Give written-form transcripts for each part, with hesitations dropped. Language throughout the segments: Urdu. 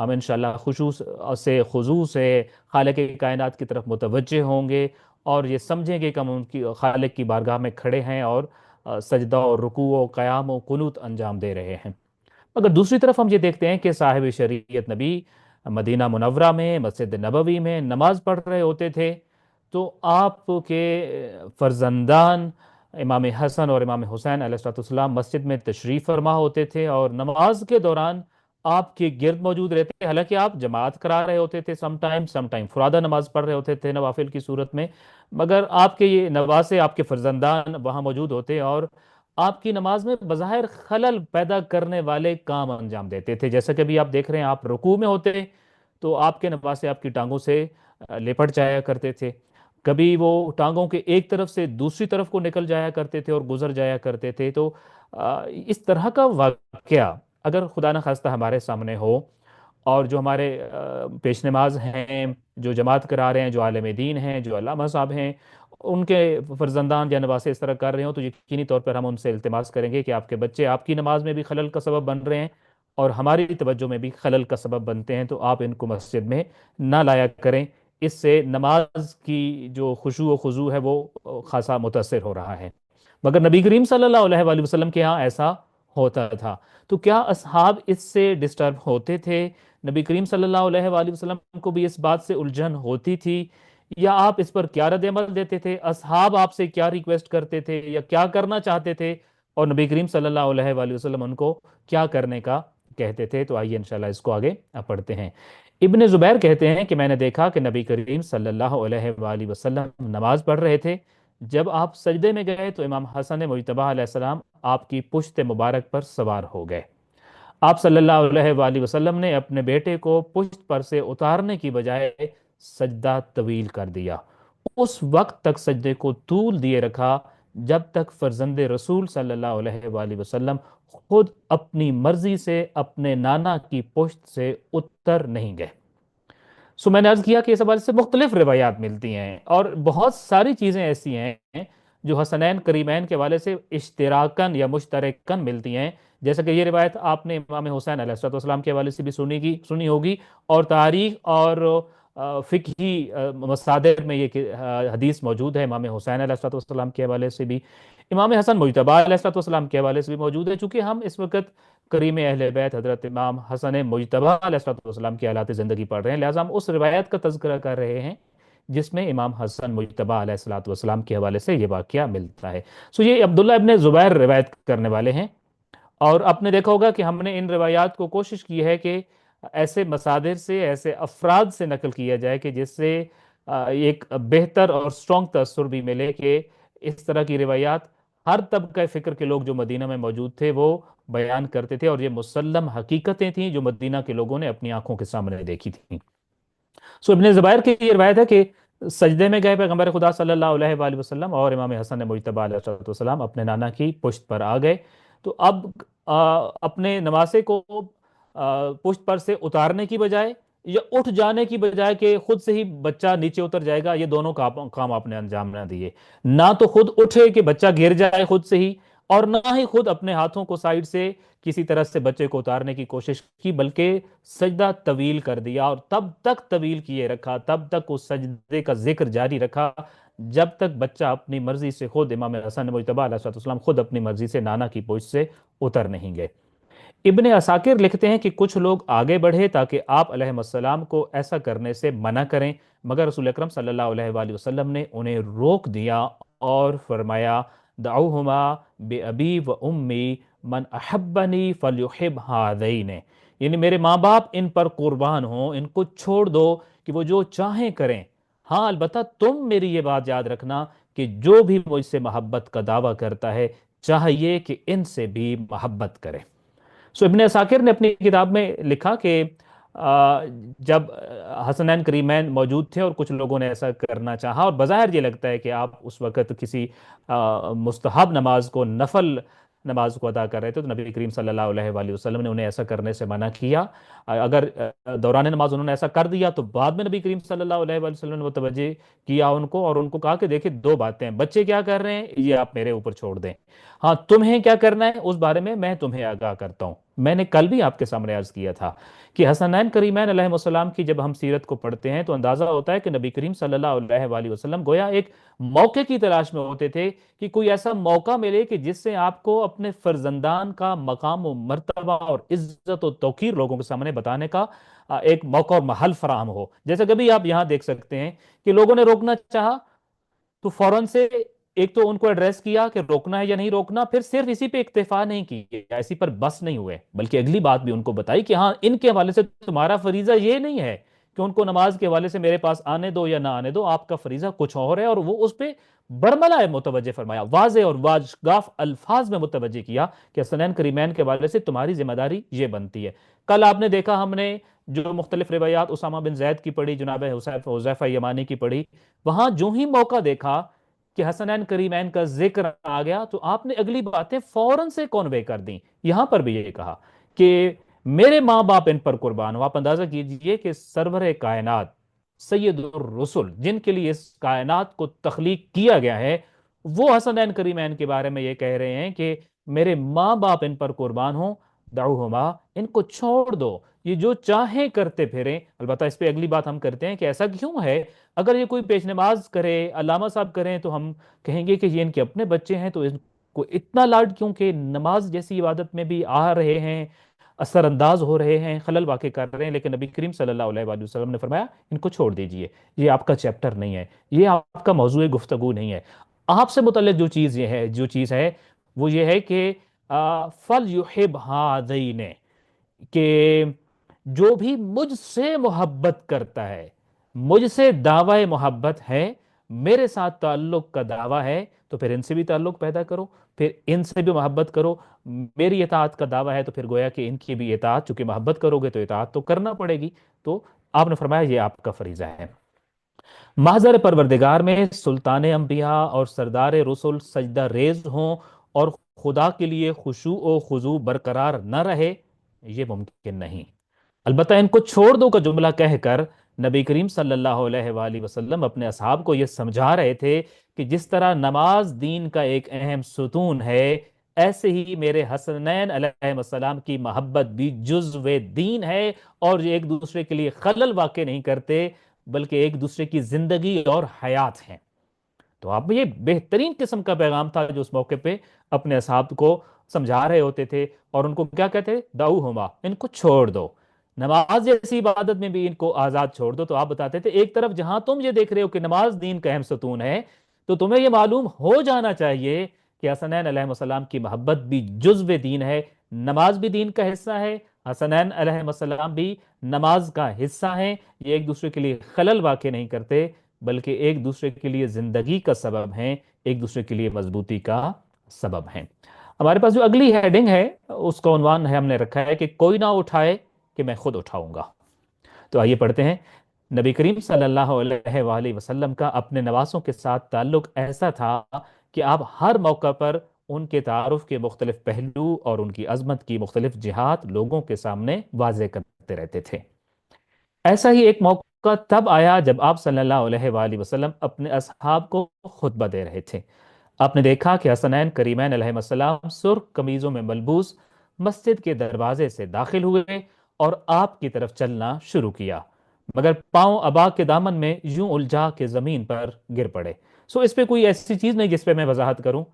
ہم انشاءاللہ خشوع سے خضوع سے خالق کائنات کی طرف متوجہ ہوں گے، اور یہ سمجھیں گے کہ ہم ان کی خالق کی بارگاہ میں کھڑے ہیں اور سجدہ اور رکوع و قیام و قنوت انجام دے رہے ہیں۔ مگر دوسری طرف ہم یہ دیکھتے ہیں کہ صاحب شریعت نبی مدینہ منورہ میں مسجد نبوی میں نماز پڑھ رہے ہوتے تھے، تو آپ کے فرزندان امام حسن اور امام حسین علیہ السلام مسجد میں تشریف فرما ہوتے تھے، اور نماز کے دوران آپ کے گرد موجود رہتے، حالانکہ آپ جماعت کرا رہے ہوتے تھے، سم ٹائم فرادہ نماز پڑھ رہے ہوتے تھے نوافل کی صورت میں، مگر آپ کے یہ نواسے، آپ کے فرزندان وہاں موجود ہوتے اور آپ کی نماز میں بظاہر خلل پیدا کرنے والے کام انجام دیتے تھے۔ جیسا کہ ابھی آپ دیکھ رہے ہیں، آپ رکوع میں ہوتے تو آپ کے نواسے آپ کی ٹانگوں سے لپٹ جایا کرتے تھے، کبھی وہ ٹانگوں کے ایک طرف سے دوسری طرف کو نکل جایا کرتے تھے اور گزر جایا کرتے تھے۔ تو اس طرح کا واقعہ اگر خدا نخواستہ ہمارے سامنے ہو، اور جو ہمارے پیش نماز ہیں، جو جماعت کرا رہے ہیں، جو عالم دین ہیں، جو علامہ صاحب ہیں، ان کے فرزندان یا نواسے اس طرح کر رہے ہوں، تو یقینی طور پر ہم ان سے التماس کریں گے کہ آپ کے بچے آپ کی نماز میں بھی خلل کا سبب بن رہے ہیں اور ہماری توجہ میں بھی خلل کا سبب بنتے ہیں، تو آپ ان کو مسجد میں نہ لایا کریں۔ اس سے نماز کی جو خشوع و خضوع ہے وہ خاصا متاثر ہو رہا ہے۔ مگر نبی کریم صلی اللہ علیہ وآلہ وسلم کے ہاں ایسا ہوتا تھا، تو کیا اصحاب اس سے ڈسٹرب ہوتے تھے؟ نبی کریم صلی اللہ علیہ وآلہ وسلم کو بھی اس بات سے الجھن ہوتی تھی، یا آپ اس پر کیا رد عمل دیتے تھے؟ اصحاب آپ سے کیا ریکویسٹ کرتے تھے یا کیا کرنا چاہتے تھے، اور نبی کریم صلی اللہ علیہ وآلہ وسلم ان کو کیا کرنے کا کہتے تھے؟ تو آئیے انشاءاللہ اس کو آگے پڑھتے ہیں۔ ابن زبیر کہتے ہیں کہ میں نے دیکھا کہ نبی کریم صلی اللہ علیہ وآلہ وسلم نماز پڑھ رہے تھے، جب آپ سجدے میں گئے تو امام حسن مجتبی علیہ السلام آپ کی پشت مبارک پر سوار ہو گئے۔ آپ صلی اللہ علیہ وآلہ وسلم نے اپنے بیٹے کو پشت پر سے اتارنے کی بجائے سجدہ طویل کر دیا، اس وقت تک سجدے کو طول دیے رکھا جب تک فرزند رسول صلی اللہ علیہ وآلہ وسلم خود اپنی مرضی سے اپنے نانا کی پشت سے اتر نہیں گئے۔ میں نے عرض کیا کہ اس حوالے سے مختلف روایات ملتی ہیں، اور بہت ساری چیزیں ایسی ہیں جو حسنین کریمین کے حوالے سے اشتراکن یا مشترکن ملتی ہیں، جیسا کہ یہ روایت آپ نے امام حسین علیہ السلام کے حوالے سے بھی سنی ہوگی، اور تاریخ اور فقہی مصادر میں یہ حدیث موجود ہے، امام حسین علیہ السلام کے حوالے سے بھی، امام حسن مجتبی علیہ السلام کے حوالے سے بھی موجود ہے۔ چونکہ ہم اس وقت کریم اہل بیت حضرت امام حسن مجتبی علیہ السلام کی حالات زندگی پڑھ رہے ہیں، لہٰذا ہم اس روایت کا تذکرہ کر رہے ہیں جس میں امام حسن مجتبی علیہ السلام کے حوالے سے یہ واقعہ ملتا ہے۔ یہ عبداللہ ابن زبیر روایت کرنے والے ہیں، اور آپ نے دیکھا ہوگا کہ ہم نے ان روایات کو کوشش کی ہے کہ ایسے مصادر سے، ایسے افراد سے نقل کیا جائے کہ جس سے ایک بہتر اور سٹرونگ تاثر بھی ملے کہ اس طرح کی روایات ہر طبقہ فکر کے لوگ جو مدینہ میں موجود تھے وہ بیان کرتے تھے، اور یہ مسلم حقیقتیں تھیں جو مدینہ کے لوگوں نے اپنی آنکھوں کے سامنے دیکھی تھیں۔ ابن زبیر کی یہ روایت ہے کہ سجدے میں گئے پیغمبر خدا صلی اللہ علیہ وآلہ وسلم اور امام حسن مجتبی علیہ السلام اپنے نانا کی پشت پر آ گئے، تو اب اپنے نواسے کو پشت پر سے اتارنے کی بجائے یا اٹھ جانے کی بجائے کہ خود سے ہی بچہ نیچے اتر جائے گا، یہ دونوں کام آپ نے انجام نہ دیے۔ نہ تو خود اٹھے کہ بچہ گر جائے خود سے ہی، اور نہ ہی خود اپنے ہاتھوں کو سائیڈ سے کسی طرح سے بچے کو اتارنے کی کوشش کی، بلکہ سجدہ طویل کر دیا، اور تب تک طویل کیے رکھا، تب تک اس سجدے کا ذکر جاری رکھا جب تک بچہ اپنی مرضی سے خود، امام حسن مجتبی علیہ السلام خود اپنی مرضی سے نانا کی پشت سے اتر نہیں گئے۔ ابن عساکر لکھتے ہیں کہ کچھ لوگ آگے بڑھے تاکہ آپ علیہ السلام کو ایسا کرنے سے منع کریں، مگر رسول اکرم صلی اللہ علیہ وآلہ وسلم نے انہیں روک دیا اور فرمایا دعوہما بأبی و امی من احبنی فلیحب ہذین، یعنی میرے ماں باپ ان پر قربان ہوں، ان کو چھوڑ دو کہ وہ جو چاہیں کریں، ہاں البتہ تم میری یہ بات یاد رکھنا کہ جو بھی مجھ سے محبت کا دعویٰ کرتا ہے چاہیے کہ ان سے بھی محبت کرے۔ ابن عساکر نے اپنی کتاب میں لکھا کہ جب حسنین کریمین موجود تھے اور کچھ لوگوں نے ایسا کرنا چاہا، اور بظاہر یہ لگتا ہے کہ آپ اس وقت کسی مستحب نماز کو، نفل نماز کو ادا کر رہے تھے، تو نبی کریم صلی اللہ علیہ وآلہ وسلم نے انہیں ایسا کرنے سے منع کیا۔ اگر دوران نماز انہوں نے ایسا کر دیا تو بعد میں نبی کریم صلی اللہ علیہ وآلہ وسلم نے متوجہ کیا ان کو، اور ان کو کہا کہ دیکھیں دو باتیں ہیں، بچے کیا کر رہے ہیں یہ آپ میرے اوپر چھوڑ دیں، ہاں تمہیں کیا کرنا ہے اس بارے میں تمہیں آگاہ کرتا ہوں۔ میں نے کل بھی آپ کے سامنے عرض کیا تھا کہ حسنین کریمین علیہ السلام کی جب ہم سیرت کو پڑھتے ہیں تو اندازہ ہوتا ہے کہ نبی کریم صلی اللہ علیہ وآلہ وسلم گویا ایک موقع کی تلاش میں ہوتے تھے، کہ کوئی ایسا موقع ملے کہ جس سے آپ کو اپنے فرزندان کا مقام و مرتبہ اور عزت و توقیر لوگوں کے سامنے بتانے کا ایک موقع اور محل فراہم ہو۔ جیسے کبھی آپ یہاں دیکھ سکتے ہیں کہ لوگوں نے روکنا چاہا تو فوراً سے ایک تو ان کو ایڈریس کیا کہ روکنا ہے یا نہیں روکنا، پھر صرف اسی پہ اکتفا نہیں کی یا اسی پر بس نہیں ہوئے، بلکہ اگلی بات بھی ان کو بتائی کہ ہاں ان کے حوالے سے تمہارا فریضہ یہ نہیں ہے کہ ان کو نماز کے حوالے سے میرے پاس آنے دو یا نہ آنے دو، آپ کا فریضہ کچھ اور ہے۔ اور وہ اس پہ برملا ہے متوجہ فرمایا، واضح اور واضح الفاظ میں متوجہ کیا کہ حسنین کریمین کے حوالے سے تمہاری ذمہ داری یہ بنتی ہے۔ کل آپ نے دیکھا ہم نے جو مختلف روایات اسامہ بن زید کی پڑھی، جناب حذیفہ یمانی کی پڑھی، وہاں جو ہی موقع دیکھا کہ حسنین کریمین کا ذکر آ گیا تو آپ نے اگلی باتیں فوراً سے کنوے کر دیں۔ یہاں پر بھی یہ کہا کہ میرے ماں باپ ان پر قربان ہو۔ آپ اندازہ کیجئے کہ سرور کائنات سید الرسل جن کے لیے اس کائنات کو تخلیق کیا گیا ہے، وہ حسنین کریمین کے بارے میں یہ کہہ رہے ہیں کہ میرے ماں باپ ان پر قربان ہوں، دعوہما، ان کو چھوڑ دو، یہ جو چاہیں کرتے پھریں۔ البتہ اس پہ اگلی بات ہم کرتے ہیں کہ ایسا کیوں ہے؟ اگر یہ کوئی پیش نماز کرے، علامہ صاحب کریں، تو ہم کہیں گے کہ یہ ان کے اپنے بچے ہیں، تو ان کو اتنا لاڈ کیوں کہ نماز جیسی عبادت میں بھی آ رہے ہیں، اثر انداز ہو رہے ہیں، خلل واقع کر رہے ہیں، لیکن نبی کریم صلی اللہ علیہ وآلہ وسلم نے فرمایا ان کو چھوڑ دیجئے، یہ آپ کا چیپٹر نہیں ہے، یہ آپ کا موضوع گفتگو نہیں ہے۔ آپ سے متعلق جو چیز ہے وہ یہ ہے کہ فَلْيُحِبْ هَذَيْنِ، کہ جو بھی مجھ سے محبت کرتا ہے، مجھ سے دعوی محبت ہے، میرے ساتھ تعلق کا دعویٰ ہے، تو پھر ان سے بھی تعلق پیدا کرو، پھر ان سے بھی محبت کرو۔ میری اطاعت کا دعویٰ ہے تو پھر گویا کہ ان کی بھی اطاعت، چونکہ محبت کرو گے تو اطاعت تو کرنا پڑے گی۔ تو آپ نے فرمایا یہ آپ کا فریضہ ہے۔ محضر پروردگار میں سلطان انبیاء اور سردار رسول سجدہ ریز ہوں اور خدا کے لیے خشوع و خضوع برقرار نہ رہے، یہ ممکن نہیں۔ البتہ ان کو چھوڑ دو کا جملہ کہہ کر نبی کریم صلی اللہ علیہ وآلہ وسلم اپنے اصحاب کو یہ سمجھا رہے تھے کہ جس طرح نماز دین کا ایک اہم ستون ہے، ایسے ہی میرے حسنین علیہ السلام کی محبت بھی جزو دین ہے، اور یہ ایک دوسرے کے لیے خلل واقع نہیں کرتے بلکہ ایک دوسرے کی زندگی اور حیات ہیں۔ تو آپ یہ بہترین قسم کا پیغام تھا جو اس موقع پہ اپنے اصحاب کو سمجھا رہے ہوتے تھے، اور ان کو کیا کہتے؟ دعوہما، ان کو چھوڑ دو، نماز جیسی عبادت میں بھی ان کو آزاد چھوڑ دو۔ تو آپ بتاتے تھے ایک طرف جہاں تم یہ دیکھ رہے ہو کہ نماز دین کا اہم ستون ہے، تو تمہیں یہ معلوم ہو جانا چاہیے کہ حسنین علیہ السلام کی محبت بھی جزو دین ہے، نماز بھی دین کا حصہ ہے، حسنین علیہ السلام بھی نماز کا حصہ ہیں۔ یہ ایک دوسرے کے لیے خلل واقع نہیں کرتے بلکہ ایک دوسرے کے لیے زندگی کا سبب ہیں، ایک دوسرے کے لیے مضبوطی کا سبب ہیں۔ ہمارے پاس جو اگلی ہیڈنگ ہے اس کا عنوان ہے، ہم نے رکھا ہے کہ کوئی نہ اٹھائے کہ میں خود اٹھاؤں گا۔ تو آئیے پڑھتے ہیں۔ نبی کریم صلی اللہ علیہ وآلہ وسلم کا اپنے نواسوں کے ساتھ تعلق ایسا تھا کہ آپ ہر موقع پر ان کے تعارف کے مختلف پہلو اور ان کی عظمت کی مختلف جہات لوگوں کے سامنے واضح کرتے رہتے تھے۔ ایسا ہی ایک موقع تب آیا جب آپ صلی اللہ علیہ وآلہ وسلم اپنے اصحاب کو خطبہ دے رہے تھے۔ آپ نے دیکھا کہ حسنین کریمین علیہ السلام سرخ قمیضوں میں ملبوس مسجد کے دروازے سے داخل ہوئے اور آپ کی طرف چلنا شروع کیا، مگر پاؤں ابا کے دامن میں یوں الجھا کہ زمین پر گر پڑے۔ اس پہ کوئی ایسی چیز نہیں جس پہ میں وضاحت کروں۔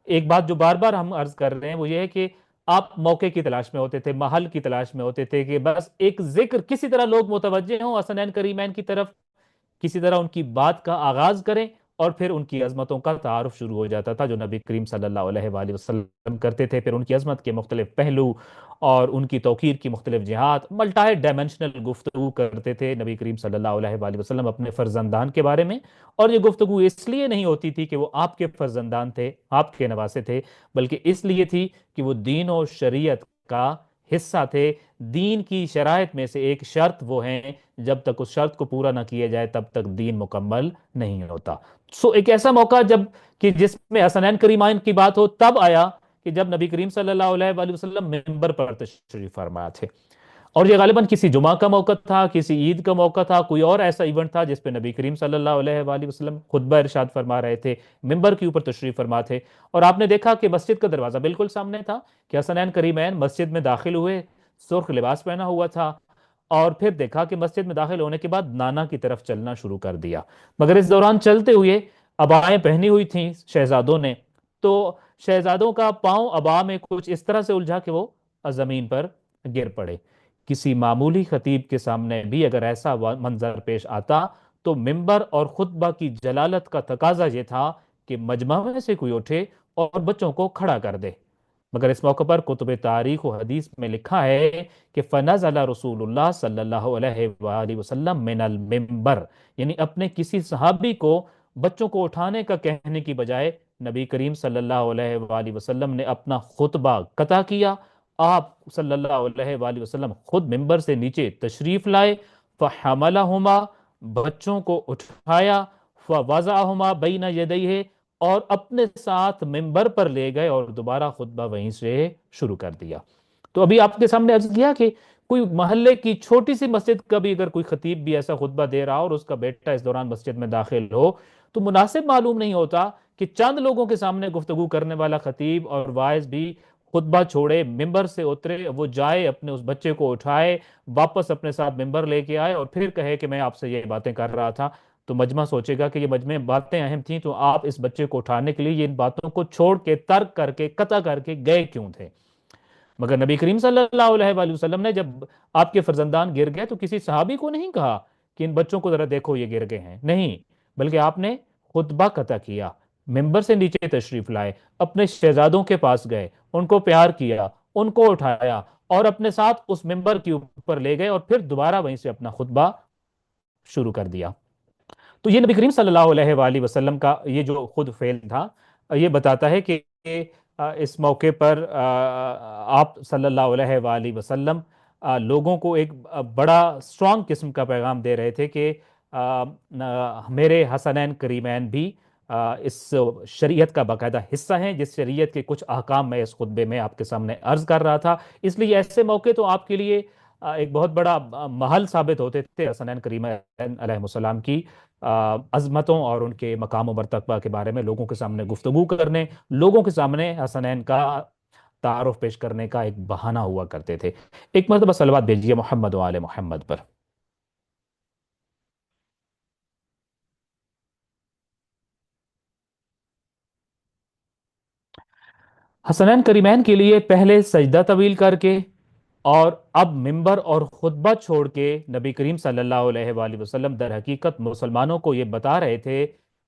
ایک بات جو بار بار ہم عرض کر رہے ہیں وہ یہ ہے کہ آپ موقع کی تلاش میں ہوتے تھے، محل کی تلاش میں ہوتے تھے، کہ بس ایک ذکر کسی طرح لوگ متوجہ ہوں حسنین کریمین کی طرف، کسی طرح ان کی بات کا آغاز کریں، اور پھر ان کی عظمتوں کا تعارف شروع ہو جاتا تھا جو نبی کریم صلی اللہ علیہ وآلہ وسلم کرتے تھے۔ پھر ان کی عظمت کے مختلف پہلو اور ان کی توقیر کی مختلف جہات، ملٹائی ڈائمنشنل گفتگو کرتے تھے نبی کریم صلی اللہ علیہ وآلہ وسلم اپنے فرزندان کے بارے میں۔ اور یہ گفتگو اس لیے نہیں ہوتی تھی کہ وہ آپ کے فرزندان تھے، آپ کے نواسے تھے، بلکہ اس لیے تھی کہ وہ دین و شریعت کا حصہ تھے۔ دین کی شرائط میں سے ایک شرط وہ ہیں، جب تک اس شرط کو پورا نہ کیا جائے تب تک دین مکمل نہیں ہوتا۔ ایک ایسا موقع کہ جس میں حسنین کریمین کی بات ہو تب آیا کہ جب نبی کریم صلی اللہ علیہ وآلہ وسلم منبر پر تشریف فرما تھے، اور یہ غالباً کسی جمعہ کا موقع تھا، کسی عید کا موقع تھا، کوئی اور ایسا ایونٹ تھا جس پہ نبی کریم صلی اللہ علیہ وآلہ وسلم خطبہ ارشاد فرما رہے تھے، ممبر کے اوپر تشریف فرما تھے۔ اور آپ نے دیکھا کہ مسجد کا دروازہ بالکل سامنے تھا، کہ حسنین کریمین مسجد میں داخل ہوئے، سرخ لباس پہنا ہوا تھا، اور پھر دیکھا کہ مسجد میں داخل ہونے کے بعد نانا کی طرف چلنا شروع کر دیا۔ مگر اس دوران چلتے ہوئے ابائیں پہنی ہوئی تھیں شہزادوں نے، تو شہزادوں کا پاؤں ابا میں کچھ اس طرح سے الجھا کہ وہ زمین پر گر پڑے۔ کسی معمولی خطیب کے سامنے بھی اگر ایسا منظر پیش آتا تو ممبر اور خطبہ کی جلالت کا تقاضا یہ تھا کہ مجمع میں سے کوئی اٹھے اور بچوں کو کھڑا کر دے۔ مگر اس موقع پر کتب تاریخ و حدیث میں لکھا ہے کہ فنزل رسول اللہ صلی اللہ علیہ وآلہ وسلم من الممبر، یعنی اپنے کسی صحابی کو بچوں کو اٹھانے کا کہنے کی بجائے نبی کریم صلی اللہ علیہ وآلہ وسلم نے اپنا خطبہ قطع کیا۔ آپ صلی اللہ علیہ وآلہ وسلم خود ممبر سے نیچے تشریف لائے، فحملہما، بچوں کو اٹھایا، فوضعہما بین یدیہ، اور اپنے ساتھ ممبر پر لے گئے اور دوبارہ خطبہ وہیں سے شروع کر دیا۔ تو ابھی آپ کے سامنے عرض کیا کہ کوئی محلے کی چھوٹی سی مسجد کا بھی اگر کوئی خطیب بھی ایسا خطبہ دے رہا اور اس کا بیٹا اس دوران مسجد میں داخل ہو تو مناسب معلوم نہیں ہوتا کہ چند لوگوں کے سامنے گفتگو کرنے والا خطیب اور واعظ بھی خطبہ چھوڑے، ممبر سے اترے، وہ جائے اپنے اس بچے کو اٹھائے، واپس اپنے ساتھ ممبر لے کے آئے اور پھر کہے کہ میں آپ سے یہ باتیں کر رہا تھا۔ تو مجمع سوچے گا کہ یہ مجمع باتیں اہم تھیں تو آپ اس بچے کو اٹھانے کے لیے یہ ان باتوں کو چھوڑ کے، ترک کر کے، قطع کر کے گئے کیوں تھے؟ مگر نبی کریم صلی اللہ علیہ وآلہ وسلم نے جب آپ کے فرزندان گر گئے تو کسی صحابی کو نہیں کہا کہ ان بچوں کو ذرا دیکھو یہ گر گئے ہیں، نہیں، بلکہ آپ نے خطبہ قطع کیا، ممبر سے نیچے تشریف لائے، اپنے شہزادوں کے پاس گئے، ان کو پیار کیا، ان کو اٹھایا اور اپنے ساتھ اس ممبر کے اوپر لے گئے اور پھر دوبارہ وہیں سے اپنا خطبہ شروع کر دیا۔ تو یہ نبی کریم صلی اللہ علیہ وآلہ وسلم کا یہ جو خود فعل تھا، یہ بتاتا ہے کہ اس موقع پر آپ صلی اللہ علیہ وآلہ وسلم لوگوں کو ایک بڑا اسٹرانگ قسم کا پیغام دے رہے تھے کہ میرے حسنین کریمین بھی اس شریعت کا باقاعدہ حصہ ہیں، جس شریعت کے کچھ احکام میں اس خطبے میں آپ کے سامنے عرض کر رہا تھا۔ اس لیے ایسے موقع تو آپ کے لیے ایک بہت بڑا محل ثابت ہوتے تھے حسنین کریمین علیہ السلام کی عظمتوں اور ان کے مقام و مرتبہ کے بارے میں لوگوں کے سامنے گفتگو کرنے، لوگوں کے سامنے حسنین کا تعارف پیش کرنے کا ایک بہانہ ہوا کرتے تھے۔ ایک مرتبہ صلوات بھیجیے محمد و آل محمد پر۔ حسنین کریمین کے لیے پہلے سجدہ طویل کر کے اور اب ممبر اور خطبہ چھوڑ کے نبی کریم صلی اللہ علیہ وآلہ وسلم در حقیقت مسلمانوں کو یہ بتا رہے تھے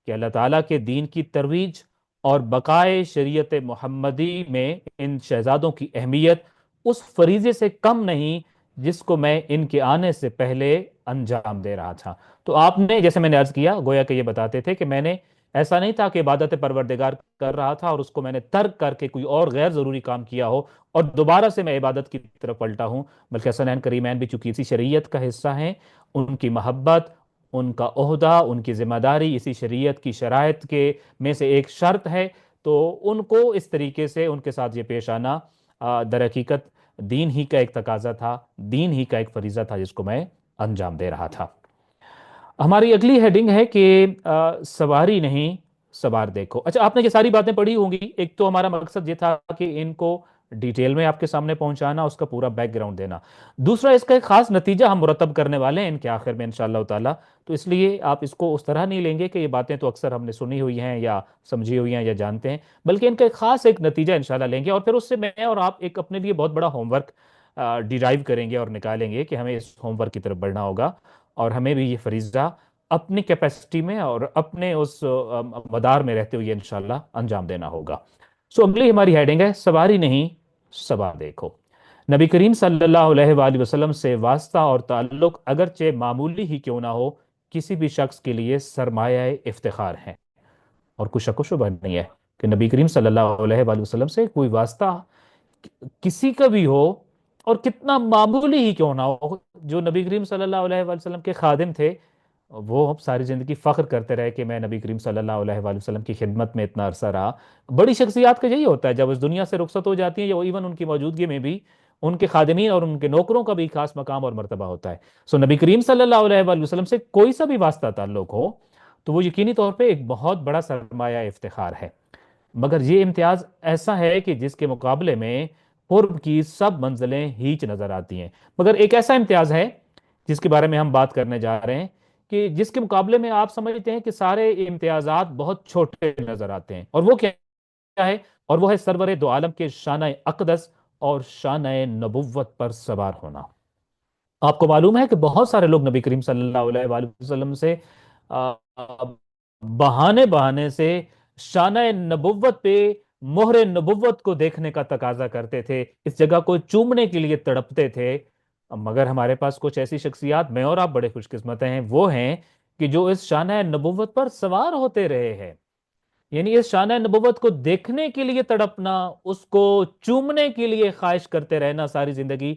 کہ اللہ تعالیٰ کے دین کی ترویج اور بقائے شریعت محمدی میں ان شہزادوں کی اہمیت اس فریضے سے کم نہیں جس کو میں ان کے آنے سے پہلے انجام دے رہا تھا۔ تو آپ نے، جیسے میں نے عرض کیا، گویا کہ یہ بتاتے تھے کہ میں نے ایسا نہیں تھا کہ عبادت پروردگار کر رہا تھا اور اس کو میں نے ترک کر کے کوئی اور غیر ضروری کام کیا ہو اور دوبارہ سے میں عبادت کی طرف پلٹا ہوں، بلکہ حسنین کریمین بھی چونکہ اسی شریعت کا حصہ ہیں، ان کی محبت، ان کا عہدہ، ان کی ذمہ داری اسی شریعت کی شرائط کے میں سے ایک شرط ہے، تو ان کو اس طریقے سے ان کے ساتھ یہ پیش آنا در حقیقت دین ہی کا ایک تقاضا تھا، دین ہی کا ایک فریضہ تھا جس کو میں انجام دے رہا تھا۔ ہماری اگلی ہیڈنگ ہے کہ سواری نہیں، سوار دیکھو۔ اچھا، آپ نے یہ ساری باتیں پڑھی ہوں گی۔ ایک تو ہمارا مقصد یہ تھا کہ ان کو ڈیٹیل میں آپ کے سامنے پہنچانا، اس کا پورا بیک گراؤنڈ دینا۔ دوسرا، اس کا ایک خاص نتیجہ ہم مرتب کرنے والے ہیں ان کے آخر میں انشاءاللہ تعالی، تو اس لیے آپ اس کو اس طرح نہیں لیں گے کہ یہ باتیں تو اکثر ہم نے سنی ہوئی ہیں یا سمجھی ہوئی ہیں یا جانتے ہیں، بلکہ ان کا ایک خاص ایک نتیجہ انشاءاللہ لیں گے، اور پھر اس سے میں اور آپ ایک اپنے لیے بہت بڑا ہوم ورک ڈیرائیو کریں گے اور نکالیں گے کہ ہمیں اس ہوم ورک کی طرف بڑھنا ہوگا اور ہمیں بھی یہ فریضہ اپنی کیپیسٹی میں اور اپنے اس مدار میں رہتے ہوئے انشاءاللہ انجام دینا ہوگا۔ سو اگلی ہماری ہیڈنگ ہے سواری نہیں، سوار دیکھو۔ نبی کریم صلی اللہ علیہ وآلہ وسلم سے واسطہ اور تعلق اگرچہ معمولی ہی کیوں نہ ہو، کسی بھی شخص کے لیے سرمایہ افتخار ہے، اور کوئی شک و شبہ نہیں ہے کہ نبی کریم صلی اللہ علیہ وآلہ وسلم سے کوئی واسطہ کسی کا بھی ہو اور کتنا معمولی ہی کیوں نہ ہو۔ جو نبی کریم صلی اللہ علیہ وآلہ وسلم کے خادم تھے، وہ ساری زندگی فخر کرتے رہے کہ میں نبی کریم صلی اللہ علیہ وآلہ وسلم کی خدمت میں اتنا عرصہ رہا۔ بڑی شخصیات کا یہی ہوتا ہے، جب اس دنیا سے رخصت ہو جاتی ہیں یا ایون ان کی موجودگی میں بھی ان کے خادمین اور ان کے نوکروں کا بھی خاص مقام اور مرتبہ ہوتا ہے. سو نبی کریم صلی اللہ علیہ وآلہ وسلم سے کوئی سا بھی واسطہ تعلق ہو تو وہ یقینی طور پہ ایک بہت بڑا سرمایہ افتخار ہے. مگر یہ امتیاز ایسا ہے کہ جس کے مقابلے میں قرب کی سب منزلیں ہیچ نظر آتی ہیں. مگر ایک ایسا امتیاز ہے جس کے بارے میں ہم بات کرنے جا رہے ہیں کہ جس کے مقابلے میں آپ سمجھتے ہیں کہ سارے امتیازات بہت چھوٹے نظر آتے ہیں، اور وہ کیا ہے؟ اور وہ ہے سرور دو عالم کے شانہ اقدس اور شانہ نبوت پر سوار ہونا. آپ کو معلوم ہے کہ بہت سارے لوگ نبی کریم صلی اللہ علیہ وآلہ وسلم سے آ، آ، بہانے بہانے سے شانہ نبوت پہ مہر نبوت کو دیکھنے کا تقاضا کرتے تھے، اس جگہ کو چومنے کے لیے تڑپتے تھے. مگر ہمارے پاس کچھ ایسی شخصیات، میں اور آپ بڑے خوش قسمت ہیں، وہ ہیں کہ جو اس شانہ نبوت پر سوار ہوتے رہے ہیں. یعنی اس شانہ نبوت کو دیکھنے کے لیے تڑپنا، اس کو چومنے کے لیے خواہش کرتے رہنا ساری زندگی،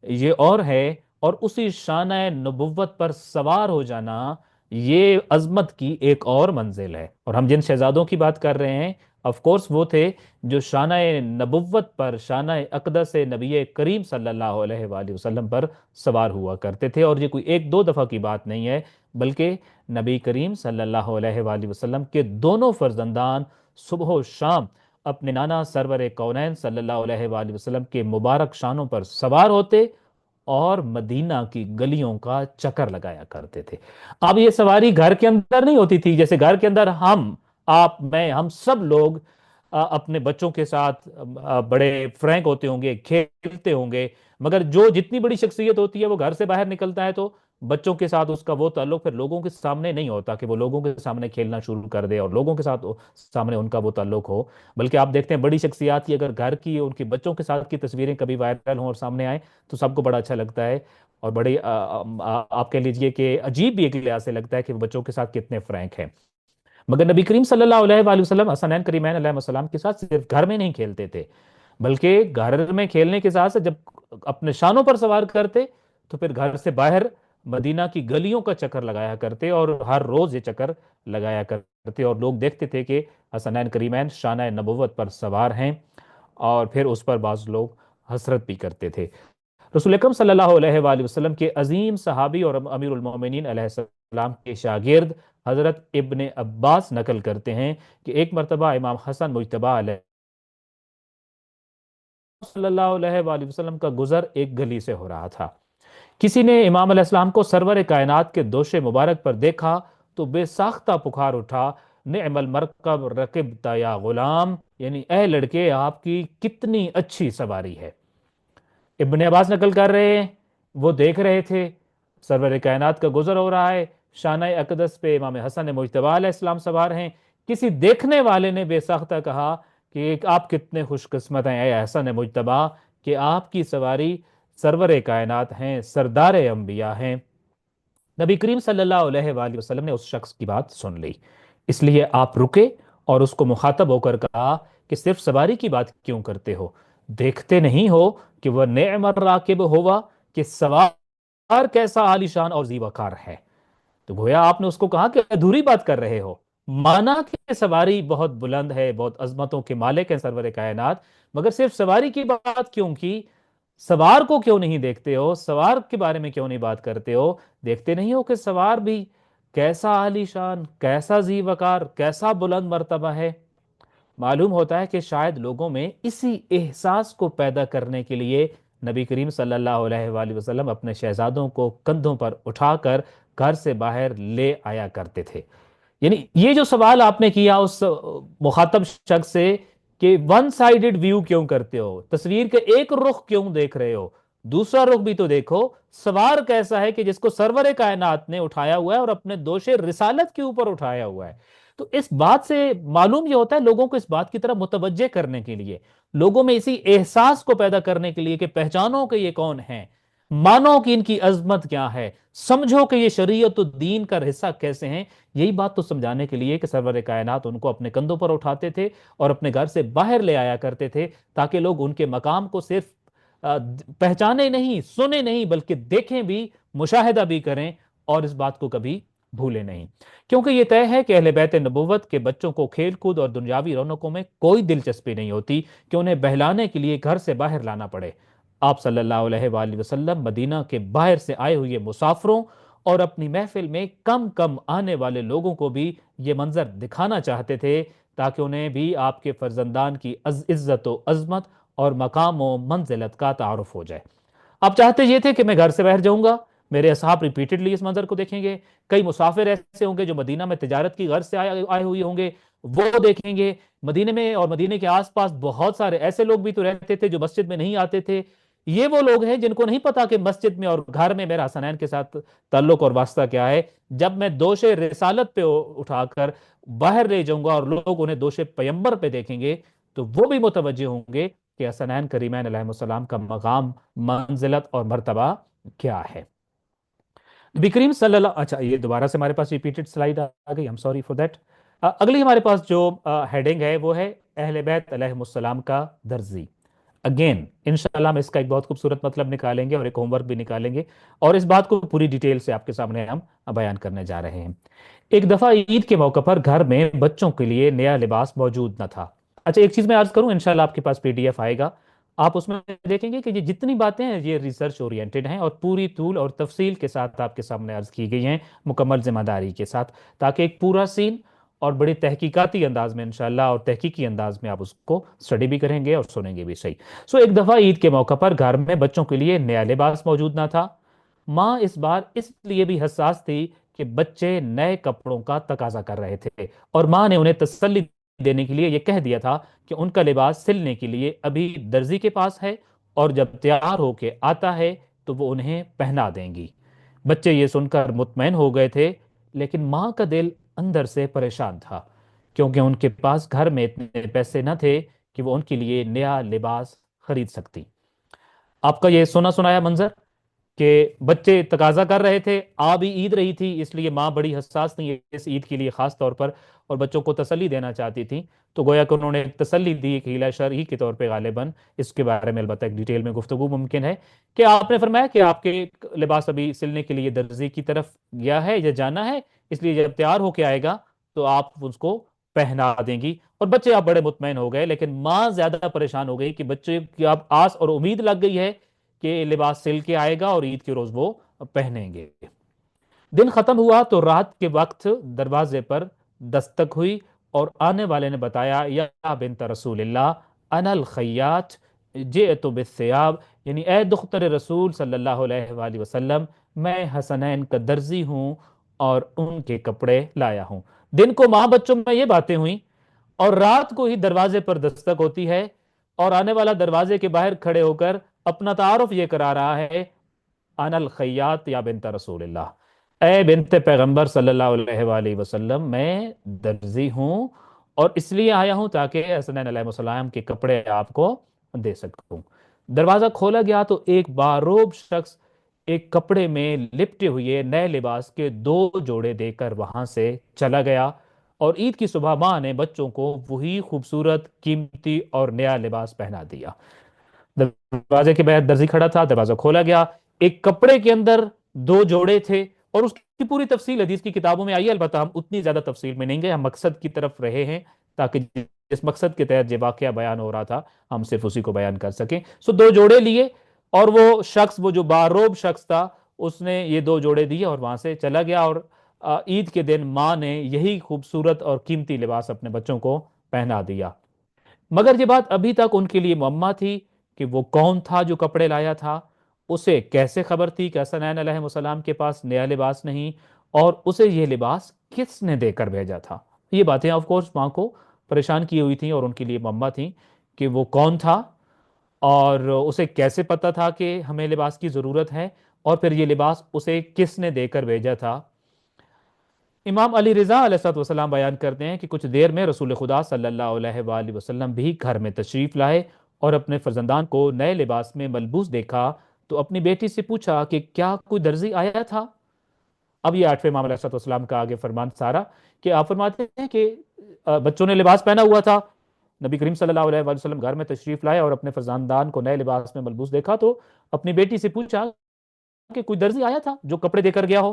یہ اور ہے. اور اسی شانہ نبوت پر سوار ہو جانا، یہ عظمت کی ایک اور منزل ہے. اور ہم جن شہزادوں کی بات کر رہے ہیں، آف کورس وہ تھے جو شانہ نبوت پر، شانہ اقدس نبی کریم صلی اللہ علیہ وآلہ وسلم پر سوار ہوا کرتے تھے. اور یہ کوئی ایک دو دفعہ کی بات نہیں ہے، بلکہ نبی کریم صلی اللہ علیہ وآلہ وسلم کے دونوں فرزندان صبح و شام اپنے نانا سرور کونین صلی اللہ علیہ وآلہ وسلم کے مبارک شانوں پر سوار ہوتے اور مدینہ کی گلیوں کا چکر لگایا کرتے تھے. اب یہ سواری گھر کے اندر نہیں ہوتی تھی جیسے گھر کے اندر ہم، آپ، میں، ہم سب لوگ اپنے بچوں کے ساتھ بڑے فرینک ہوتے ہوں گے، کھیلتے ہوں گے. مگر جو جتنی بڑی شخصیت ہوتی ہے وہ گھر سے باہر نکلتا ہے تو بچوں کے ساتھ اس کا وہ تعلق پھر لوگوں کے سامنے نہیں ہوتا کہ وہ لوگوں کے سامنے کھیلنا شروع کر دے اور لوگوں کے ساتھ سامنے ان کا وہ تعلق ہو. بلکہ آپ دیکھتے ہیں بڑی شخصیات کی اگر گھر کی ان کے بچوں کے ساتھ کی تصویریں کبھی وائرل ہوں اور سامنے آئیں تو سب کو بڑا اچھا لگتا ہے، اور بڑی آپ کہہ لیجئے کہ عجیب بھی ایک لحاظ سے لگتا ہے کہ وہ بچوں کے ساتھ کتنے فرینک ہیں. مگر نبی کریم صلی اللہ علیہ وآلہ وسلم حسنین کریمین علیہ السلام کے ساتھ صرف گھر میں نہیں کھیلتے تھے، بلکہ گھر میں کھیلنے کے ساتھ جب اپنے شانوں پر سوار کرتے تو پھر گھر سے باہر مدینہ کی گلیوں کا چکر لگایا کرتے، اور ہر روز یہ چکر لگایا کرتے، اور لوگ دیکھتے تھے کہ حسنین کریمین شانہ نبوت پر سوار ہیں، اور پھر اس پر بعض لوگ حسرت بھی کرتے تھے. رسول اکرم صلی اللہ علیہ وآلہ وسلم کے عظیم صحابی اور امیر المومنین علیہ السلام کے شاگرد حضرت ابن عباس نقل کرتے ہیں کہ ایک مرتبہ امام حسن مجتبی علیہ صلی اللہ علیہ وآلہ وسلم کا گزر ایک گلی سے ہو رہا تھا. کسی نے امام علیہ السلام کو سرور کائنات کے دوش مبارک پر دیکھا تو بے ساختہ پکار اٹھا، نعم المرکب رکبت یا غلام، یعنی اے لڑکے آپ کی کتنی اچھی سواری ہے. ابن عباس نقل کر رہے ہیں، وہ دیکھ رہے تھے سرور کائنات کا گزر ہو رہا ہے، شانہ اقدس پہ امام حسن مجتبی علیہ السلام سوار ہیں. کسی دیکھنے والے نے بے ساختہ کہا کہ آپ کتنے خوش قسمت ہیں اے حسن مجتبی کہ آپ کی سواری سرور کائنات ہیں، سردار انبیاء ہیں. نبی کریم صلی اللہ علیہ وآلہ وسلم نے اس شخص کی بات سن لی، اس لیے آپ رکے اور اس کو مخاطب ہو کر کہا کہ صرف سواری کی بات کیوں کرتے ہو؟ دیکھتے نہیں ہو کہ وہ نعم الراکب ہوا کہ سوار کیسا عالی شان اور ذی وقار ہے؟ تو گویا آپ نے اس کو کہا کہ ادھوری بات کر رہے ہو. مانا کہ سواری بہت بلند ہے، بہت عظمتوں کے مالک ہیں سرور کائنات، مگر صرف سواری کی بات کیوں کی؟ سوار کو کیوں نہیں دیکھتے ہو؟ سوار کے بارے میں کیوں نہیں بات کرتے ہو؟ دیکھتے نہیں ہو کہ سوار بھی کیسا عالی شان، کیسا ذی وقار، کیسا بلند مرتبہ ہے؟ معلوم ہوتا ہے کہ شاید لوگوں میں اسی احساس کو پیدا کرنے کے لیے نبی کریم صلی اللہ علیہ وآلہ وسلم اپنے شہزادوں کو کندھوں پر اٹھا کر گھر سے باہر لے آیا کرتے تھے. یعنی یہ جو سوال آپ نے کیا اس مخاطب شخص سے کہ ون سائیڈڈ ویو کیوں کرتے ہو، تصویر کے ایک رخ کیوں دیکھ رہے ہو، دوسرا رخ بھی تو دیکھو، سوار کیسا ہے کہ جس کو سرور کائنات نے اٹھایا ہوا ہے اور اپنے دوش رسالت کے اوپر اٹھایا ہوا ہے. تو اس بات سے معلوم یہ ہوتا ہے لوگوں کو اس بات کی طرف متوجہ کرنے کے لیے، لوگوں میں اسی احساس کو پیدا کرنے کے لیے کہ پہچانو کہ یہ کون ہیں، مانو کہ ان کی عظمت کیا ہے، سمجھو کہ یہ شریعت و دین کا حصہ کیسے ہیں. یہی بات تو سمجھانے کے لیے کہ سرور کائنات ان کو اپنے کندھوں پر اٹھاتے تھے اور اپنے گھر سے باہر لے آیا کرتے تھے، تاکہ لوگ ان کے مقام کو صرف پہچانے نہیں، سنے نہیں، بلکہ دیکھیں بھی، مشاہدہ بھی کریں اور اس بات کو کبھی بھولے نہیں. کیونکہ یہ طے ہے کہ اہل بیت نبوت کے بچوں کو کھیل کود اور دنیاوی رونقوں میں کوئی دلچسپی نہیں ہوتی کہ انہیں بہلانے کے لیے گھر سے باہر لانا پڑے. آپ صلی اللہ علیہ وآلہ وسلم مدینہ کے باہر سے آئے ہوئے مسافروں اور اپنی محفل میں کم کم آنے والے لوگوں کو بھی یہ منظر دکھانا چاہتے تھے، تاکہ انہیں بھی آپ کے فرزندان کی عزت و عظمت اور مقام و منزلت کا تعارف ہو جائے۔ اب چاہتے یہ تھے کہ میں گھر سے باہر جاؤں گا، میرے اصحاب ریپیٹڈلی اس منظر کو دیکھیں گے، کئی مسافر ایسے ہوں گے جو مدینہ میں تجارت کی غرض سے آئے ہوئے ہوں گے، وہ دیکھیں گے۔ مدینے میں اور مدینے کے آس پاس بہت سارے ایسے لوگ بھی تو رہتے تھے جو مسجد میں نہیں آتے تھے۔ یہ وہ لوگ ہیں جن کو نہیں پتا کہ مسجد میں اور گھر میں میرا حسنین کے ساتھ تعلق اور واسطہ کیا ہے۔ جب میں دوش رسالت پہ اٹھا کر باہر لے جاؤں گا اور لوگ انہیں دوش پیمبر پہ دیکھیں گے تو وہ بھی متوجہ ہوں گے کہ حسنین کریمین علیہ السلام کا مقام، منزلت اور مرتبہ کیا ہے۔ نبی کریم صلی اللہ، اچھا یہ دوبارہ سے ہمارے پاس ریپیٹڈ سلائیڈ آ گئی، سوری فور دیٹ۔ اگلی ہمارے پاس جو ہیڈنگ ہے وہ ہے اہل بیت علیہ السلام کا درزی۔ اگین انشاءاللہ ہم اس کا ایک بہت خوبصورت مطلب نکالیں گے اور ایک ہوم ورک بھی نکالیں گے، اور اس بات کو پوری ڈیٹیل سے آپ کے سامنے ہم بیان کرنے جا رہے ہیں۔ ایک دفعہ عید کے موقع پر گھر میں بچوں کے لیے نیا لباس موجود نہ تھا۔ اچھا ایک چیز میں عرض کروں، انشاءاللہ آپ کے پاس پی ڈی ایف آئے گا، آپ اس میں دیکھیں گے کہ یہ جتنی باتیں ہیں یہ ریسرچ اورینٹڈ ہیں اور پوری طول اور تفصیل کے ساتھ آپ کے سامنے عرض کی گئی ہیں، مکمل ذمہ داری کے ساتھ، تاکہ ایک پورا سین اور بڑی تحقیقاتی انداز میں انشاءاللہ اور تحقیقی انداز میں آپ اس کو اسٹڈی بھی کریں گے اور سنیں گے بھی صحیح۔ ایک دفعہ عید کے موقع پر گھر میں بچوں کے لیے نیا لباس موجود نہ تھا۔ ماں اس بار اس لیے بھی حساس تھی کہ بچے نئے کپڑوں کا تقاضا کر رہے تھے، اور ماں نے انہیں تسلی دینے کے لیے یہ کہہ دیا تھا کہ ان کا لباس سلنے کے لیے ابھی درزی کے پاس ہے، اور جب تیار ہو کے آتا ہے تو وہ انہیں پہنا دیں گی۔ بچے یہ سن کر مطمئن ہو گئے تھے، لیکن ماں کا دل اندر سے پریشان تھا، کیونکہ ان کے پاس گھر میں اتنے پیسے نہ تھے کہ وہ ان کے لیے نیا لباس خرید سکتی۔ آپ کا یہ سنا سنایا منظر کہ بچے تقاضا کر رہے تھے، آ بھی عید رہی تھی، اس لیے ماں بڑی حساس تھی اس عید کے لیے خاص طور پر، اور بچوں کو تسلی دینا چاہتی تھی، تو گویا کہ انہوں نے ایک تسلی دی ایک ہیلہ شرعی کے طور پہ غالباً، اس کے بارے میں البتہ ایک ڈیٹیل میں گفتگو ممکن ہے، کہ آپ نے فرمایا کہ آپ کے لباس ابھی سلنے کے لیے درزی کی طرف گیا ہے یا جانا ہے، اس لیے جب تیار ہو کے آئے گا تو آپ اس کو پہنا دیں گی۔ اور بچے آپ بڑے مطمئن ہو گئے، لیکن ماں زیادہ پریشان ہو گئی کہ بچے کی اب آس اور امید لگ گئی ہے کہ لباس سل کے آئے گا اور عید کے روز وہ پہنیں گے۔ دن ختم ہوا تو رات کے وقت دروازے پر دستک ہوئی، اور آنے والے نے بتایا، یا بنت رسول اللہ انا الخیاط جئت بالثیاب، یعنی اے دختر رسول صلی اللہ علیہ وآلہ وسلم، میں حسنین کا درزی ہوں اور ان کے کپڑے لایا ہوں۔ دن کو ماں بچوں میں یہ باتیں ہوئیں، اور رات کو ہی دروازے پر دستک ہوتی ہے، اور آنے والا دروازے کے باہر کھڑے ہو کر اپنا تعارف یہ کرا رہا ہے، انا الخیاط یا بنت رسول اللہ، اے بنت پیغمبر صلی اللہ علیہ وآلہ وسلم، میں درزی ہوں اور اس لیے آیا ہوں تاکہ حسنین علیہ السلام کے کپڑے آپ کو دے سکوں۔ دروازہ کھولا گیا تو ایک باروب شخص ایک کپڑے میں لپٹے ہوئے نئے لباس کے 2 جوڑے دے کر وہاں سے چلا گیا، اور عید کی صبح ماں نے بچوں کو وہی خوبصورت، قیمتی اور نیا لباس پہنا دیا۔ دروازے کے باہر درزی کھڑا تھا، دروازہ کھولا گیا، ایک کپڑے کے اندر 2 جوڑے تھے، اور اس کی پوری تفصیل حدیث کی کتابوں میں آئی ہے، البتہ ہم اتنی زیادہ تفصیل میں نہیں گئے، ہم مقصد کی طرف رہے ہیں تاکہ جس مقصد کے تحت یہ واقعہ بیان ہو رہا تھا ہم صرف اسی کو بیان کر سکیں۔ 2 جوڑے لیے، اور وہ شخص، وہ جو باروب شخص تھا، اس نے یہ 2 جوڑے دیے اور وہاں سے چلا گیا، اور عید کے دن ماں نے یہی خوبصورت اور قیمتی لباس اپنے بچوں کو پہنا دیا۔ مگر یہ بات ابھی تک ان کے لیے معمہ تھی کہ وہ کون تھا جو کپڑے لایا تھا، اسے کیسے خبر تھی کہ حسنین علیہ السلام کے پاس نیا لباس نہیں، اور اسے یہ لباس کس نے دے کر بھیجا تھا۔ یہ باتیں آف کورس ماں کو پریشان کی ہوئی تھیں اور ان کے لیے معمہ تھیں کہ وہ کون تھا، اور اسے کیسے پتا تھا کہ ہمیں لباس کی ضرورت ہے، اور پھر یہ لباس اسے کس نے دے کر بھیجا تھا۔ امام علی رضا علیہ السلام بیان کرتے ہیں کہ کچھ دیر میں رسول خدا صلی اللہ علیہ وآلہ وسلم بھی گھر میں تشریف لائے، اور اپنے فرزندان کو نئے لباس میں ملبوس دیکھا تو اپنی بیٹی سے پوچھا کہ کیا کوئی درزی آیا تھا۔ اب یہ 8ویں امام علیہ السلام کا آگے فرمان سارا، کہ آپ فرماتے ہیں کہ بچوں نے لباس پہنا ہوا تھا، نبی کریم صلی اللہ علیہ وآلہ وسلم گھر میں تشریف لائے اور اپنے فرزندان کو نئے لباس میں ملبوس دیکھا تو اپنی بیٹی سے پوچھا کہ کوئی درزی آیا تھا جو کپڑے دے کر گیا ہو۔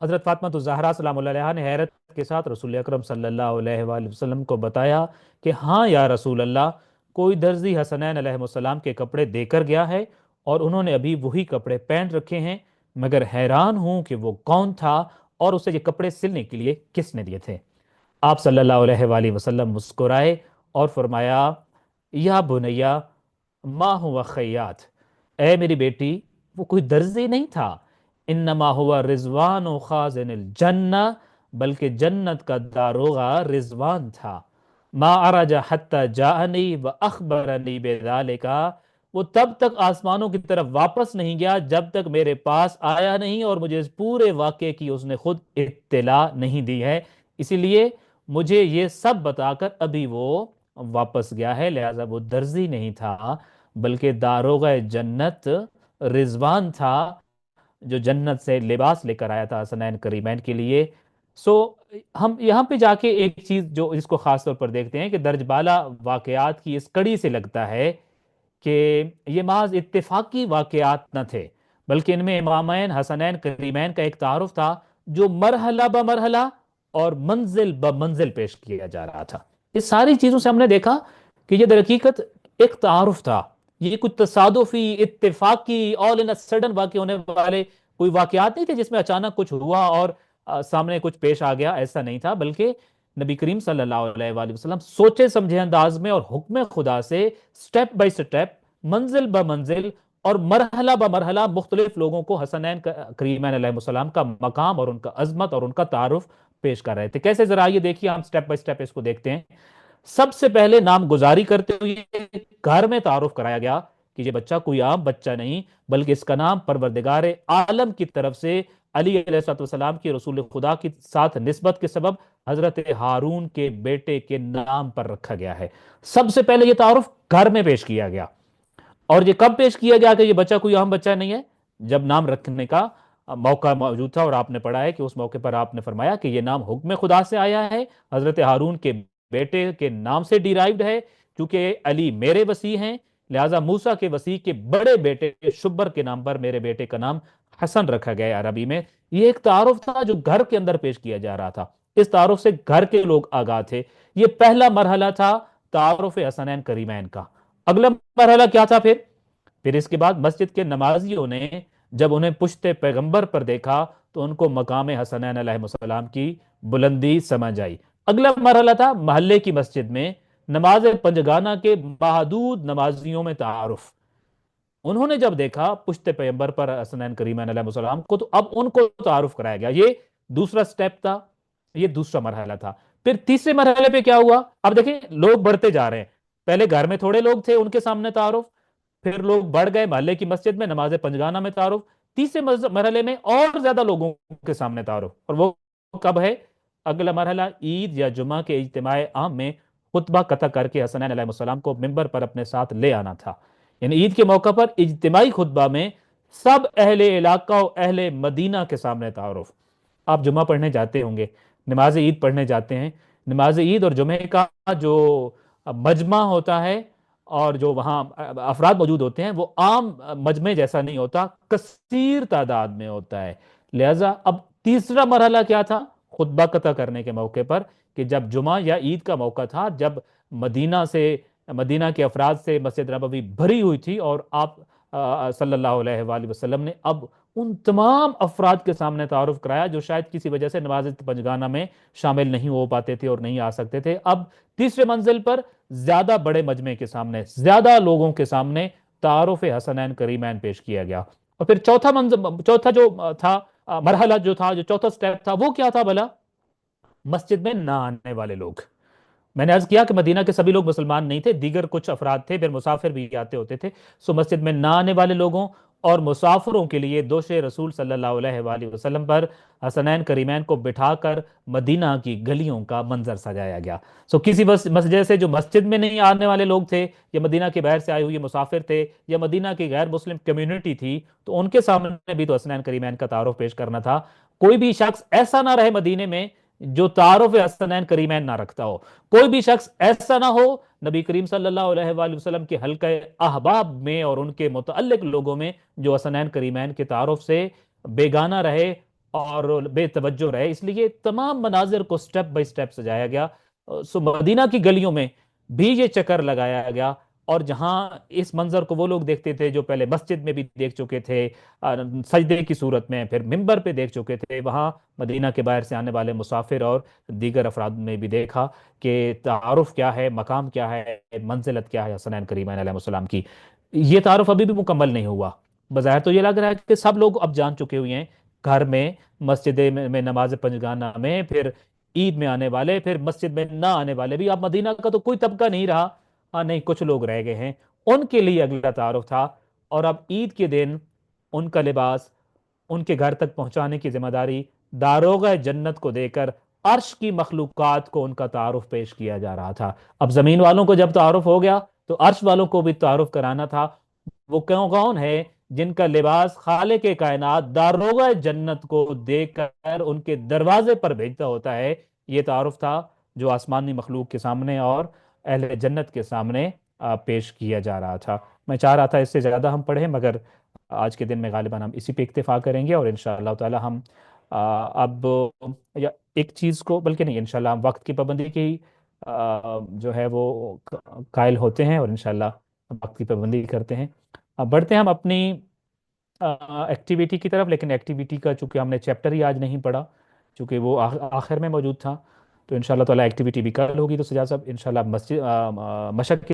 حضرت فاطمہ الزہرا سلام اللہ علیہا نے حیرت کے ساتھ رسول اکرم صلی اللہ علیہ وآلہ وسلم کو بتایا کہ ہاں یا رسول اللہ، کوئی درزی حسنین علیہ السلام کے کپڑے دے کر گیا ہے اور انہوں نے ابھی وہی کپڑے پہن رکھے ہیں، مگر حیران ہوں کہ وہ کون تھا اور اسے یہ کپڑے سلنے کے لیے کس نے دیے تھے۔ آپ صلی اللہ علیہ وآلہ وسلم مسکرائے اور فرمایا، یا بنیا ما ہوا خیاط، اے میری بیٹی، وہ کوئی درزی نہیں تھا، انما ہوا رضوان و خازن الجنہ، بلکہ جنت کا داروغہ رضوان تھا۔ ما عرج حتی جاءنی و اخبرنی بذالک، وہ تب تک آسمانوں کی طرف واپس نہیں گیا جب تک میرے پاس آیا نہیں اور مجھے اس پورے واقعے کی اس نے خود اطلاع نہیں دی ہے، اسی لیے مجھے یہ سب بتا کر ابھی وہ واپس گیا ہے۔ لہٰذا وہ درزی نہیں تھا بلکہ داروغہ جنت رضوان تھا، جو جنت سے لباس لے کر آیا تھا حسنین کریمین کے لیے۔ سو ہم یہاں پہ جا کے ایک چیز جو اس کو خاص طور پر دیکھتے ہیں کہ درج بالا واقعات کی اس کڑی سے لگتا ہے کہ یہ محض اتفاقی واقعات نہ تھے، بلکہ ان میں امامین حسنین کریمین کا ایک تعارف تھا جو مرحلہ بمرحلہ اور منزل بمنزل پیش کیا جا رہا تھا۔ اس ساری چیزوں سے ہم نے دیکھا کہ یہ در حقیقت ایک تعارف تھا، یہ کچھ تصادفی اتفاقی آل ان سڈن واقع ہونے والے کوئی واقعات نہیں تھے جس میں اچانک کچھ ہوا اور سامنے کچھ پیش آ گیا، ایسا نہیں تھا، بلکہ نبی کریم صلی اللہ علیہ وآلہ وسلم سوچے سمجھے انداز میں اور حکم خدا سے سٹیپ بائی سٹیپ، منزل بمنزل اور مرحلہ بمرحلہ مختلف لوگوں کو حسنین کریمین علیہ السلام کا مقام اور ان کا عظمت اور ان کا تعارف پیش کر رہے تھے۔ کیسے؟ ذرا یہ دیکھیے، ہم سٹیپ بائی سٹیپ اس کو دیکھتے ہیں۔ سب سے پہلے نام گزاری کرتے ہوئے گھر میں تعارف کرایا گیا کہ یہ بچہ کوئی عام بچہ نہیں، بلکہ اس کا نام پروردگار عالم کی طرف سے علی علیہ السلام کی رسول خدا کے ساتھ نسبت کے سبب حضرت ہارون کے بیٹے کے نام پر رکھا گیا ہے۔ سب سے پہلے یہ تعارف گھر میں پیش کیا گیا، اور یہ کب پیش کیا گیا کہ یہ بچہ کوئی عام بچہ نہیں ہے؟ جب نام رکھنے کا موقع موجود تھا، اور آپ نے پڑھا ہے کہ اس موقع پر آپ نے فرمایا کہ یہ نام حکم خدا سے آیا ہے، حضرت ہارون کے بیٹے کے نام سے ڈیرائیوڈ ہے، کیونکہ علی میرے وسیع ہیں، لہٰذا موسیٰ کے وسیع کے بڑے بیٹے شبر کے نام پر میرے بیٹے کا نام حسن رکھا گیا ہے عربی میں۔ یہ ایک تعارف تھا جو گھر کے اندر پیش کیا جا رہا تھا، اس تعارف سے گھر کے لوگ آگاہ تھے۔ یہ پہلا مرحلہ تھا تعارف حسنین کریمین کا۔ اگلا مرحلہ کیا تھا پھر اس کے بعد مسجد کے نمازیوں نے جب انہیں پشت پیغمبر پر دیکھا تو ان کو مقام حسنین علیہ السلام کی بلندی سمجھ آئی۔ اگلا مرحلہ تھا محلے کی مسجد میں نماز پنجگانہ کے محدود نمازیوں میں تعارف۔ انہوں نے جب دیکھا پشت پیغمبر پر حسنین کریمین علیہ السلام کو تو اب ان کو تعارف کرایا گیا۔ یہ دوسرا سٹیپ تھا، یہ دوسرا مرحلہ تھا۔ پھر تیسرے مرحلے پہ کیا ہوا؟ اب دیکھیں لوگ بڑھتے جا رہے ہیں، پہلے گھر میں تھوڑے لوگ تھے، ان کے سامنے تعارف، پھر لوگ بڑھ گئے محلے کی مسجد میں نماز پنجگانہ میں تعارف، تیسرے مرحلے میں اور زیادہ لوگوں کے سامنے تعارف، اور وہ کب ہے؟ اگلا مرحلہ عید یا جمعہ کے اجتماع عام میں خطبہ قطع کر کے حسنین علیہ السلام کو ممبر پر اپنے ساتھ لے آنا تھا۔ یعنی عید کے موقع پر اجتماعی خطبہ میں سب اہل علاقہ و اہل مدینہ کے سامنے تعارف۔ آپ جمعہ پڑھنے جاتے ہوں گے، نماز عید پڑھنے جاتے ہیں، نماز عید اور جمعے کا جو مجمع ہوتا ہے اور جو وہاں افراد موجود ہوتے ہیں وہ عام مجمع جیسا نہیں ہوتا، کثیر تعداد میں ہوتا ہے۔ لہٰذا اب تیسرا مرحلہ کیا تھا خطبہ قطع کرنے کے موقع پر؟ کہ جب جمعہ یا عید کا موقع تھا، جب مدینہ کے افراد سے مسجد نبوی بھری ہوئی تھی، اور آپ صلی اللہ علیہ وآلہ وسلم نے اب ان تمام افراد کے سامنے تعارف کرایا جو شاید کسی وجہ سے نماز پنجگانہ میں شامل نہیں ہو پاتے تھے اور نہیں آ سکتے تھے۔ اب تیسرے منزل پر زیادہ بڑے مجمع کے سامنے، زیادہ لوگوں کے سامنے تعارف حسنین کریمین پیش کیا گیا۔ اور پھر چوتھا جو تھا مرحلہ، جو چوتھا سٹیپ تھا، وہ کیا تھا بھلا؟ مسجد میں نہ آنے والے لوگ۔ میں نے عرض کیا کہ مدینہ کے سبھی لوگ مسلمان نہیں تھے، دیگر کچھ افراد تھے، پھر مسافر بھی آتے ہوتے تھے۔ سو مسجد میں نہ آنے والے لوگوں اور مسافروں کے لیے دوش رسول صلی اللہ علیہ وآلہ وسلم پر حسنین کریمین کو بٹھا کر مدینہ کی گلیوں کا منظر سجایا گیا۔ سو کسی مسجد سے جو مسجد میں نہیں آنے والے لوگ تھے، یا مدینہ کے باہر سے آئے ہوئے مسافر تھے، یا مدینہ کی غیر مسلم کمیونٹی تھی، تو ان کے سامنے بھی تو حسنین کریمین کا تعارف پیش کرنا تھا۔ کوئی بھی شخص ایسا نہ رہے مدینے میں جو تعارف حسنین کریمین نہ رکھتا ہو، کوئی بھی شخص ایسا نہ ہو نبی کریم صلی اللہ علیہ وآلہ وسلم کے حلقہ احباب میں اور ان کے متعلق لوگوں میں جو حسنین کریمین کے تعارف سے بیگانہ رہے اور بے توجہ رہے۔ اس لیے تمام مناظر کو سٹیپ بائی سٹیپ سجایا گیا۔ سو مدینہ کی گلیوں میں بھی یہ چکر لگایا گیا اور جہاں اس منظر کو وہ لوگ دیکھتے تھے جو پہلے مسجد میں بھی دیکھ چکے تھے، سجدے کی صورت میں، پھر منبر پہ دیکھ چکے تھے، وہاں مدینہ کے باہر سے آنے والے مسافر اور دیگر افراد میں بھی دیکھا کہ تعارف کیا ہے، مقام کیا ہے، منزلت کیا ہے حسنین کریمین علیہ السلام کی۔ یہ تعارف ابھی بھی مکمل نہیں ہوا۔ بظاہر تو یہ لگ رہا ہے کہ سب لوگ اب جان چکے ہوئے ہیں، گھر میں، مسجد میں نماز پنجگانہ میں، پھر عید میں آنے والے، پھر مسجد میں نہ آنے والے بھی، اب مدینہ کا تو کوئی طبقہ نہیں رہا۔ ہاں نہیں، کچھ لوگ رہ گئے ہیں، ان کے لیے اگلا تعارف تھا۔ اور اب عید کے دن ان کا لباس ان کے گھر تک پہنچانے کی ذمہ داری داروغہ جنت کو دے کر عرش کی مخلوقات کو ان کا تعارف پیش کیا جا رہا تھا۔ اب زمین والوں کو جب تعارف ہو گیا تو عرش والوں کو بھی تعارف کرانا تھا۔ وہ کون کون ہے جن کا لباس خالق کائنات داروغہ جنت کو دے کر ان کے دروازے پر بھیجتا ہوتا ہے؟ یہ تعارف تھا جو آسمانی مخلوق کے سامنے اور اہل جنت کے سامنے پیش کیا جا رہا تھا۔ میں چاہ رہا تھا اس سے زیادہ ہم پڑھیں، مگر آج کے دن میں غالباً ہم اسی پہ اکتفا کریں گے، اور انشاءاللہ تعالی ہم اب یا ایک چیز کو، بلکہ نہیں، انشاءاللہ ہم وقت کی پابندی کی جو ہے وہ قائل ہوتے ہیں، اور انشاءاللہ ہم وقت کی پابندی کرتے ہیں۔ اب بڑھتے ہیں ہم اپنی ایکٹیویٹی کی طرف، لیکن ایکٹیویٹی کا چونکہ ہم نے چیپٹر ہی آج نہیں پڑھا، چونکہ وہ آخر میں موجود تھا، تو انشاءاللہ تعالی ایکٹیویٹی بھی کل ہوگی۔ تو سجاد صاحب انشاءاللہ مسجد مشق